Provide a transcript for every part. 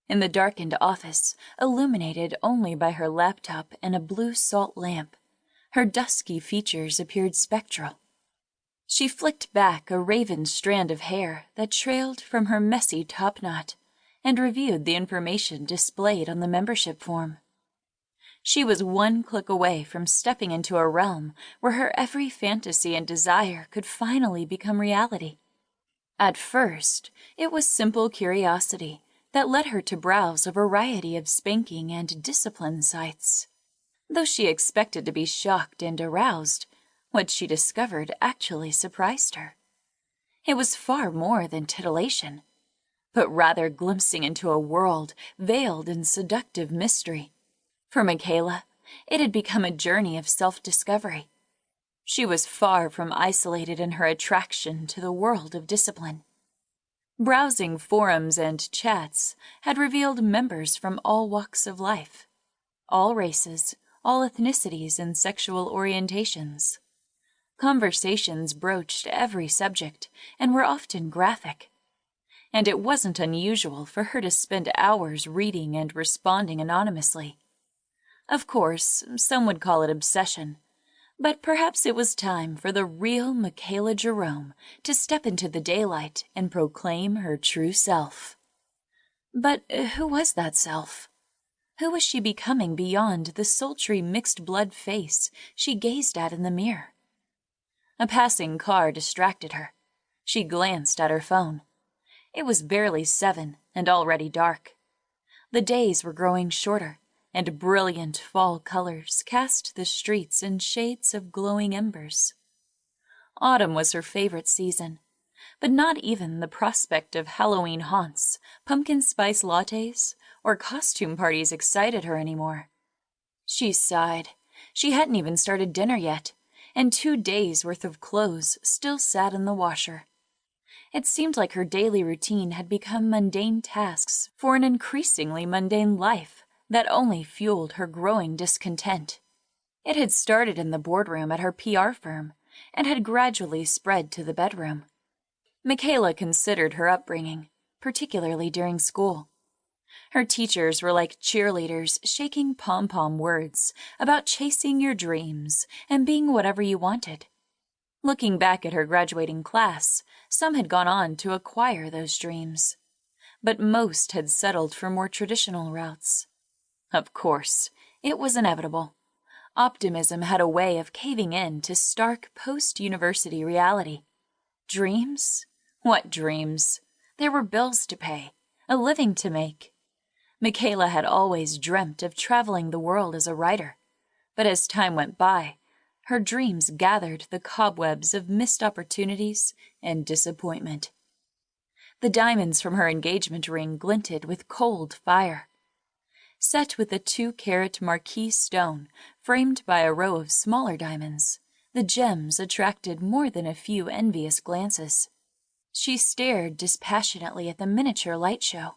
In the darkened office, illuminated only by her laptop and a blue salt lamp, her dusky features appeared spectral. She flicked back a raven strand of hair that trailed from her messy topknot and reviewed the information displayed on the membership form. She was one click away from stepping into a realm where her every fantasy and desire could finally become reality. At first, it was simple curiosity that led her to browse a variety of spanking and discipline sites. Though she expected to be shocked and aroused, what she discovered actually surprised her. It was far more than titillation, but rather glimpsing into a world veiled in seductive mystery. For Michaela, it had become a journey of self-discovery. She was far from isolated in her attraction to the world of discipline. Browsing forums and chats had revealed members from all walks of life, all races, all ethnicities and sexual orientations. Conversations broached every subject and were often graphic. And it wasn't unusual for her to spend hours reading and responding anonymously. Of course, some would call it obsession, but perhaps it was time for the real Michaela Jerome to step into the daylight and proclaim her true self. But who was that self? Who was she becoming beyond the sultry mixed-blood face she gazed at in the mirror? A passing car distracted her. She glanced at her phone. It was barely 7 and already dark. The days were growing shorter, and brilliant fall colors cast the streets in shades of glowing embers. Autumn was her favorite season, but not even the prospect of Halloween haunts, pumpkin spice lattes, or costume parties excited her anymore. She sighed. She hadn't even started dinner yet, and 2 days' worth of clothes still sat in the washer. It seemed like her daily routine had become mundane tasks for an increasingly mundane life that only fueled her growing discontent. It had started in the boardroom at her PR firm and had gradually spread to the bedroom. Michaela considered her upbringing, particularly during school. Her teachers were like cheerleaders shaking pom-pom words about chasing your dreams and being whatever you wanted. Looking back at her graduating class, some had gone on to acquire those dreams, but most had settled for more traditional routes. Of course, it was inevitable. Optimism had a way of caving in to stark post-university reality. Dreams? What dreams? There were bills to pay, a living to make. Michaela had always dreamt of traveling the world as a writer, but as time went by, her dreams gathered the cobwebs of missed opportunities and disappointment. The diamonds from her engagement ring glinted with cold fire. Set with a 2-carat marquise stone framed by a row of smaller diamonds, the gems attracted more than a few envious glances. She stared dispassionately at the miniature light show.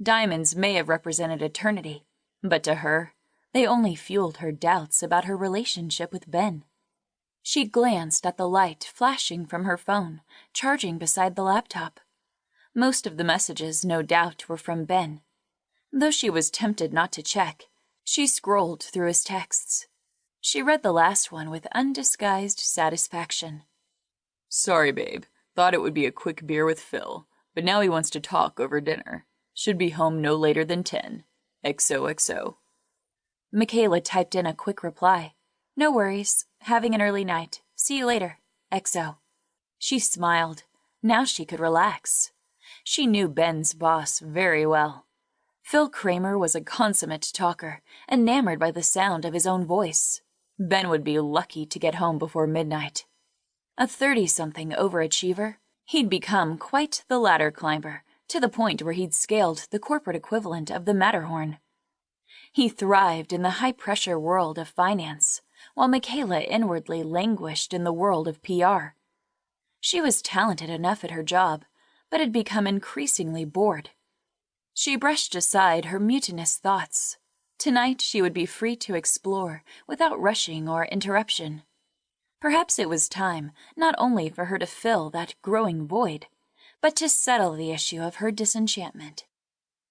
Diamonds may have represented eternity, but to her, they only fueled her doubts about her relationship with Ben. She glanced at the light flashing from her phone, charging beside the laptop. Most of the messages, no doubt, were from Ben. Though she was tempted not to check, she scrolled through his texts. She read the last one with undisguised satisfaction. "Sorry, babe. Thought it would be a quick beer with Phil, but now he wants to talk over dinner. Should be home no later than 10. XOXO. Michaela typed in a quick reply. "No worries. Having an early night. See you later. XO." She smiled. Now she could relax. She knew Ben's boss very well. Phil Kramer was a consummate talker, enamored by the sound of his own voice. Ben would be lucky to get home before midnight. A 30-something overachiever, he'd become quite the ladder climber, to the point where he'd scaled the corporate equivalent of the Matterhorn. He thrived in the high-pressure world of finance, while Michaela inwardly languished in the world of PR. She was talented enough at her job, but had become increasingly bored. She brushed aside her mutinous thoughts. Tonight she would be free to explore without rushing or interruption. Perhaps it was time not only for her to fill that growing void, but to settle the issue of her disenchantment.